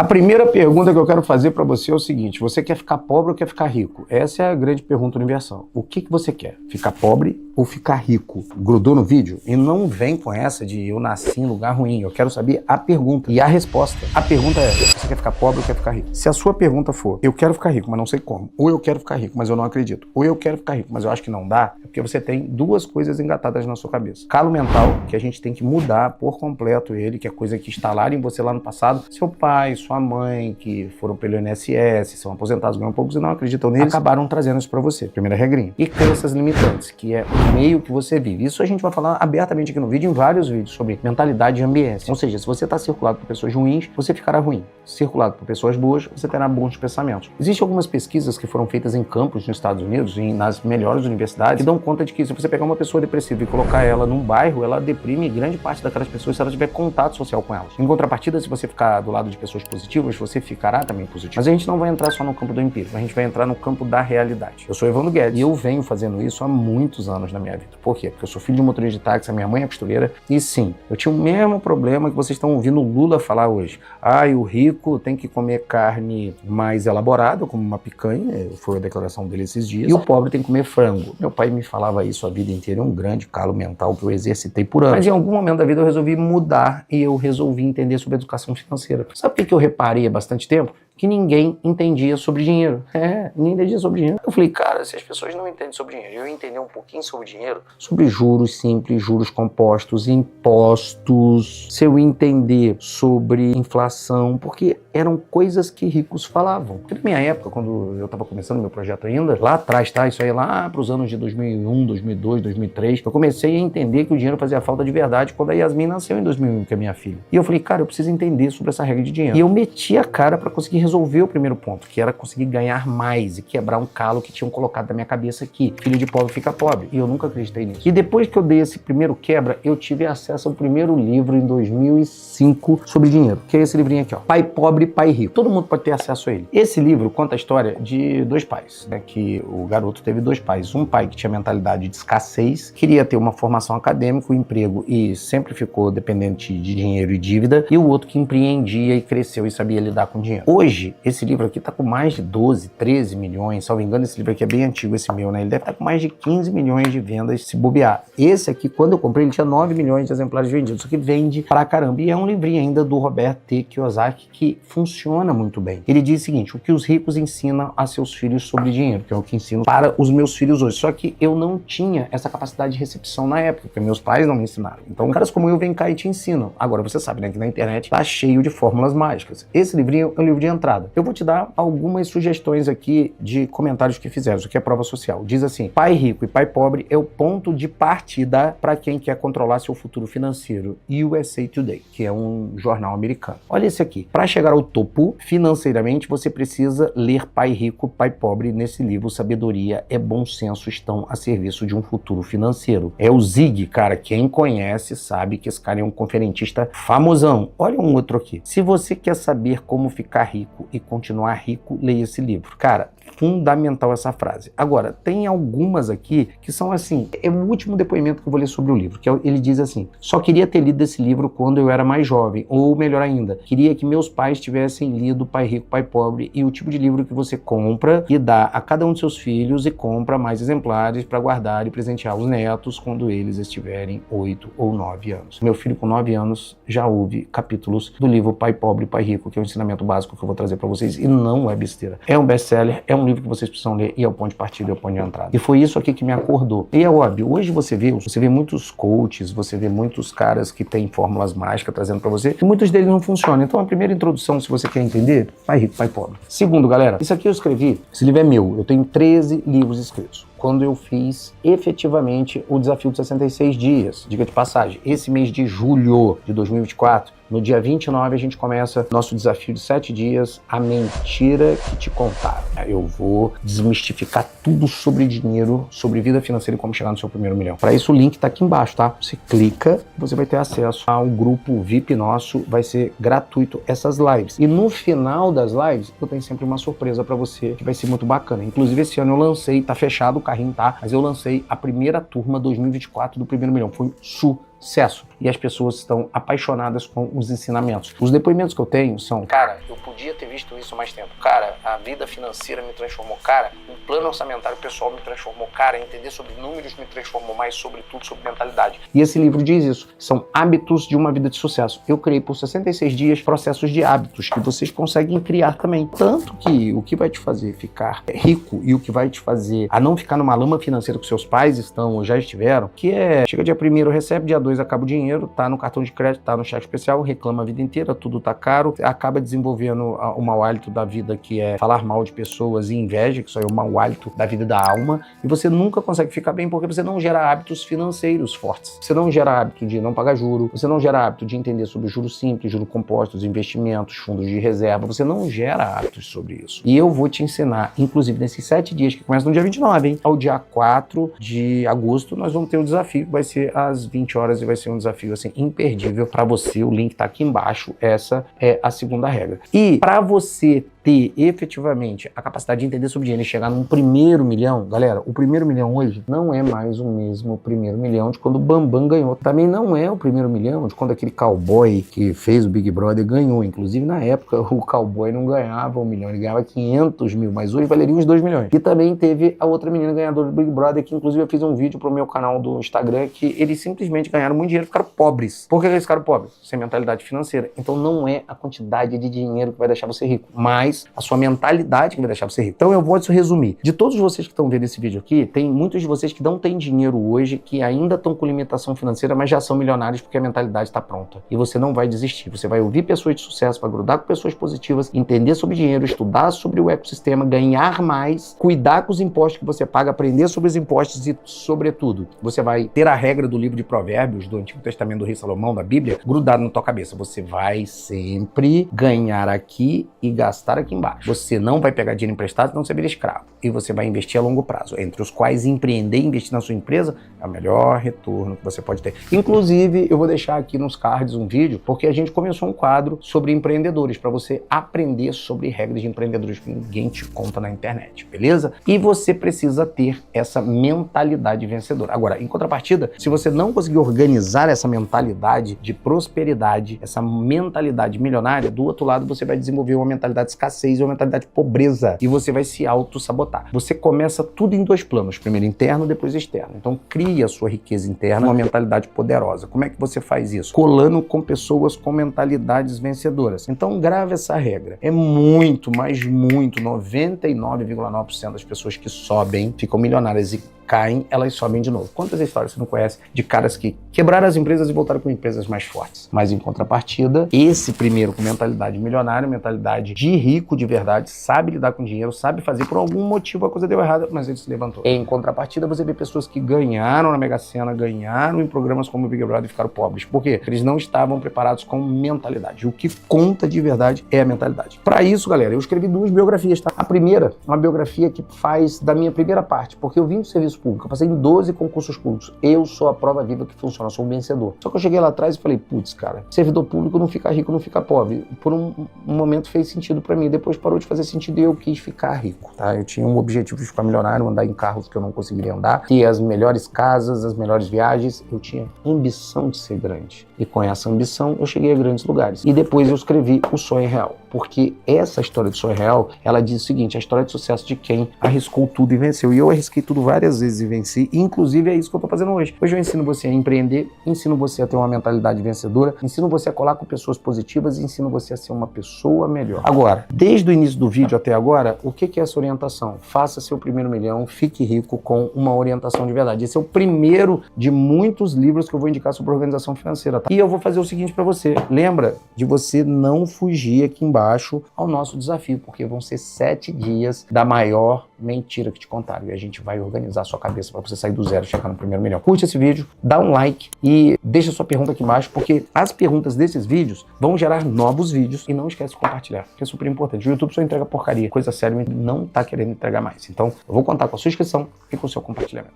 A primeira pergunta que eu quero fazer para você é o seguinte: você quer ficar pobre ou quer ficar rico? Essa é a grande pergunta universal. O que você quer? Ficar pobre ou ficar rico? Grudou no vídeo? E não vem com essa de eu nasci em lugar ruim. Eu quero saber a pergunta e a resposta. A pergunta é: você quer ficar pobre ou quer ficar rico? Se a sua pergunta for: eu quero ficar rico, mas não sei como, ou eu quero ficar rico, mas eu não acredito, ou eu quero ficar rico, mas eu acho que não dá, é porque você tem duas coisas engatadas na sua cabeça. Calo mental, que a gente tem que mudar por completo ele, que é coisa que instalaram em você lá no passado. Seu pai, sua mãe, que foram pelo INSS, são aposentados, ganham poucos e não acreditam neles, acabaram trazendo isso pra você. Primeira regrinha. E crenças limitantes, que é o meio que você vive. Isso a gente vai falar abertamente aqui no vídeo, em vários vídeos, sobre mentalidade e ambiência. Ou seja, se você está circulado por pessoas ruins, você ficará ruim. Circulado por pessoas boas, você terá bons pensamentos. Existem algumas pesquisas que foram feitas em campos nos Estados Unidos, nas melhores universidades, que dão conta de que se você pegar uma pessoa depressiva e colocar ela num bairro, ela deprime grande parte daquelas pessoas se ela tiver contato social com elas. Em contrapartida, se você ficar do lado de pessoas positivas, você ficará também positivo. Mas a gente não vai entrar só no campo do empírico, a gente vai entrar no campo da realidade. Eu sou Evandro Guedes e eu venho fazendo isso há muitos anos na minha vida. Por quê? Porque eu sou filho de motorista de táxi, a minha mãe é costureira, e sim, eu tinha o mesmo problema que vocês estão ouvindo o Lula falar hoje. O rico tem que comer carne mais elaborada, como uma picanha, foi a declaração dele esses dias, e o pobre tem que comer frango. Meu pai me falava isso a vida inteira, é um grande calo mental que eu exercitei por anos. Mas em algum momento da vida eu resolvi mudar e eu resolvi entender sobre educação financeira. Sabe o que eu reparei há bastante tempo? Que ninguém entendia sobre dinheiro. Ninguém entendia sobre dinheiro. Eu falei, cara, se as pessoas não entendem sobre dinheiro, eu entender um pouquinho sobre dinheiro, sobre juros simples, juros compostos, impostos, se eu entender sobre inflação, porque eram coisas que ricos falavam. Porque na minha época, quando eu estava começando meu projeto ainda, lá atrás, tá? Isso aí lá para os anos de 2001, 2002, 2003, eu comecei a entender que o dinheiro fazia falta de verdade quando a Yasmin nasceu em 2001, que é minha filha. E eu falei, cara, eu preciso entender sobre essa regra de dinheiro. E eu meti a cara para conseguir resolver o primeiro ponto, que era conseguir ganhar mais e quebrar um calo que tinham colocado na minha cabeça aqui. Filho de pobre fica pobre. E eu nunca acreditei nisso. E depois que eu dei esse primeiro quebra, eu tive acesso ao primeiro livro em 2005 sobre dinheiro, que é esse livrinho aqui, ó. Pai Pobre, Pai Rico. Todo mundo pode ter acesso a ele. Esse livro conta a história de dois pais, né? Que o garoto teve dois pais. Um pai que tinha mentalidade de escassez, queria ter uma formação acadêmica, um emprego e sempre ficou dependente de dinheiro e dívida, e o outro que empreendia e cresceu e sabia lidar com dinheiro. Hoje, esse livro aqui tá com mais de 12, 13 milhões, salvo engano, esse livro aqui é bem antigo, esse meu, né? Ele deve estar com mais de 15 milhões de vendas se bobear. Esse aqui, quando eu comprei, ele tinha 9 milhões de exemplares vendidos, isso aqui vende pra caramba. E é um livrinho ainda do Robert T. Kiyosaki que funciona muito bem. Ele diz o seguinte: o que os ricos ensinam a seus filhos sobre dinheiro, que é o que ensino para os meus filhos hoje. Só que eu não tinha essa capacidade de recepção na época, porque meus pais não me ensinaram. Então, caras como eu vêm cá e te ensinam. Agora, você sabe, né, que na internet tá cheio de fórmulas mágicas. Esse livrinho é um livro de entrada. Eu vou te dar algumas sugestões aqui de comentários que fizeram, isso aqui é prova social. Diz assim: pai rico e pai pobre é o ponto de partida para quem quer controlar seu futuro financeiro. USA Today, que é um jornal americano. Olha esse aqui. Para chegar ao topo financeiramente, você precisa ler Pai Rico, Pai Pobre. Nesse livro, sabedoria e bom senso estão a serviço de um futuro financeiro. É o Zig, cara. Quem conhece sabe que esse cara é um conferencista famosão. Olha um outro aqui. Se você quer saber como ficar rico e continuar rico, leia esse livro. Cara, fundamental essa frase. Agora, tem algumas aqui que são assim, é o último depoimento que eu vou ler sobre o livro, que ele diz assim: só queria ter lido esse livro quando eu era mais jovem, ou melhor ainda, queria que meus pais tivessem lido Pai Rico, Pai Pobre, e o tipo de livro que você compra e dá a cada um de seus filhos e compra mais exemplares para guardar e presentear os netos quando eles estiverem 8 ou 9 anos. Meu filho com 9 anos já ouve capítulos do livro Pai Pobre, Pai Rico, que é o ensinamento básico que eu vou trazer para vocês, e não é besteira. É um best-seller, é um livro que vocês precisam ler, e é o ponto de partida, é o ponto de entrada. E foi isso aqui que me acordou. E é óbvio, hoje você vê muitos coaches, você vê muitos caras que têm fórmulas mágicas trazendo pra você, e muitos deles não funcionam. Então a primeira introdução, se você quer entender, Pai Rico, Pai Pobre. Segundo, galera, isso aqui eu escrevi, esse livro é meu, eu tenho 13 livros escritos. Quando eu fiz efetivamente o desafio de 66 dias, diga de passagem, esse mês de julho de 2024, no dia 29 a gente começa nosso desafio de 7 dias, a mentira que te contaram. Eu vou desmistificar tudo sobre dinheiro, sobre vida financeira e como chegar no seu primeiro milhão. Para isso o link tá aqui embaixo, tá? Você clica, você vai ter acesso ao grupo VIP nosso, vai ser gratuito essas lives. E no final das lives eu tenho sempre uma surpresa para você que vai ser muito bacana. Inclusive esse ano eu lancei, tá fechado o carrinho, tá? Mas eu lancei a primeira turma 2024 do primeiro milhão. Foi sucesso. E as pessoas estão apaixonadas com os ensinamentos. Os depoimentos que eu tenho são: cara, eu podia ter visto isso há mais tempo. Cara, a vida financeira me transformou. Cara, o plano orçamentário pessoal me transformou. Cara, entender sobre números me transformou, mais sobretudo sobre mentalidade. E esse livro diz isso. São hábitos de uma vida de sucesso. Eu criei por 66 dias processos de hábitos que vocês conseguem criar também. Tanto que o que vai te fazer ficar rico e o que vai te fazer a não ficar numa lama financeira que seus pais estão ou já estiveram, que é: chega dia 1º, recebe, dia 2 acaba o dinheiro, tá no cartão de crédito, tá no cheque especial, reclama a vida inteira, tudo tá caro, acaba desenvolvendo o mau hálito da vida, que é falar mal de pessoas e inveja, que isso aí é o mau hálito da vida da alma, e você nunca consegue ficar bem porque você não gera hábitos financeiros fortes. Você não gera hábito de não pagar juro, você não gera hábito de entender sobre juros simples, juros compostos, investimentos, fundos de reserva, você não gera hábitos sobre isso. E eu vou te ensinar, inclusive nesses 7 dias que começam no dia 29, hein? Ao dia 4 de agosto, nós vamos ter um desafio, vai ser às 20 horas e vai ser um desafio assim imperdível para você. O link tá aqui embaixo. Essa é a segunda regra. E para você ter efetivamente a capacidade de entender sobre dinheiro e chegar num primeiro milhão, galera, o primeiro milhão hoje não é mais o mesmo primeiro milhão de quando o Bambam ganhou. Também não é o primeiro milhão de quando aquele cowboy que fez o Big Brother ganhou. Inclusive, na época, o cowboy não ganhava 1 milhão, ele ganhava 500 mil, mas hoje valeria uns 2 milhões. E também teve a outra menina ganhadora do Big Brother, que inclusive eu fiz um vídeo pro meu canal do Instagram, que eles simplesmente ganharam muito dinheiro e ficaram pobres. Por que eles ficaram pobres? Sem mentalidade financeira. Então não é a quantidade de dinheiro que vai deixar você rico, mas a sua mentalidade que vai deixar você rico. Então eu vou resumir. De todos vocês que estão vendo esse vídeo aqui, tem muitos de vocês que não têm dinheiro hoje, que ainda estão com limitação financeira, mas já são milionários porque a mentalidade está pronta. E você não vai desistir. Você vai ouvir pessoas de sucesso, vai grudar com pessoas positivas, entender sobre dinheiro, estudar sobre o ecossistema, ganhar mais, cuidar com os impostos que você paga, aprender sobre os impostos e, sobretudo, você vai ter a regra do livro de Provérbios, do Antigo Testamento do Rei Salomão, da Bíblia, grudado na tua cabeça. Você vai sempre ganhar aqui e gastar aqui embaixo. Você não vai pegar dinheiro emprestado, senão você vira escravo. E você vai investir a longo prazo, entre os quais empreender e investir na sua empresa é o melhor retorno que você pode ter. Inclusive, eu vou deixar aqui nos cards um vídeo, porque a gente começou um quadro sobre empreendedores, para você aprender sobre regras de empreendedores que ninguém te conta na internet, beleza? E você precisa ter essa mentalidade vencedora. Agora, em contrapartida, se você não conseguir organizar essa mentalidade de prosperidade, essa mentalidade milionária, do outro lado você vai desenvolver uma mentalidade de escassez e uma mentalidade de pobreza, e você vai se auto-sabotar. Você começa tudo em 2 planos, primeiro interno, depois externo. Então cria a sua riqueza interna, uma mentalidade poderosa. Como é que você faz isso? Colando com pessoas com mentalidades vencedoras. Então grave essa regra. É muito, mas muito, 99,9% das pessoas que sobem, ficam milionárias e caem, elas sobem de novo. Quantas histórias você não conhece de caras que quebraram as empresas e voltaram com empresas mais fortes? Mas em contrapartida, esse primeiro com mentalidade milionária, mentalidade de rico de verdade, sabe lidar com dinheiro, sabe fazer, por algum motivo a coisa deu errada, mas ele se levantou. Em contrapartida, você vê pessoas que ganharam na Mega Sena, ganharam em programas como o Big Brother e ficaram pobres. Por quê? Eles não estavam preparados com mentalidade. O que conta de verdade é a mentalidade. Para isso, galera, eu escrevi 2 biografias, tá? A primeira, uma biografia que faz da minha primeira parte, porque eu vim do serviço público, eu passei em 12 concursos públicos. Eu sou a prova viva que funciona, eu sou um vencedor. Só que eu cheguei lá atrás e falei, putz, cara, servidor público não fica rico, não fica pobre. Por um momento fez sentido para mim, depois parou de fazer sentido e eu quis ficar rico, tá? Eu tinha um objetivo de ficar milionário, andar em carros que eu não conseguiria andar, ter as melhores casas, as melhores viagens. Eu tinha ambição de ser grande. E com essa ambição, eu cheguei a grandes lugares. E depois eu escrevi O Sonho Real. Porque essa história do sonho real, ela diz o seguinte, a história de sucesso de quem arriscou tudo e venceu. E eu arrisquei tudo várias vezes e venci. E, inclusive, é isso que eu tô fazendo hoje. Hoje eu ensino você a empreender, ensino você a ter uma mentalidade vencedora, ensino você a colar com pessoas positivas e ensino você a ser uma pessoa melhor. Agora, desde o início do vídeo até agora, o que é essa orientação? Faça seu primeiro milhão, fique rico com uma orientação de verdade. Esse é o primeiro de muitos livros que eu vou indicar sobre organização financeira, tá? E eu vou fazer o seguinte para você. Lembra de você não fugir aqui embaixo ao nosso desafio, porque vão ser 7 dias da maior mentira que te contaram. E a gente vai organizar a sua cabeça para você sair do zero e chegar no primeiro milhão. Curte esse vídeo, dá um like e deixa sua pergunta aqui embaixo, porque as perguntas desses vídeos vão gerar novos vídeos. E não esquece de compartilhar, que é super importante. O YouTube só entrega porcaria, coisa séria, não tá querendo entregar mais. Então, eu vou contar com a sua inscrição e com o seu compartilhamento.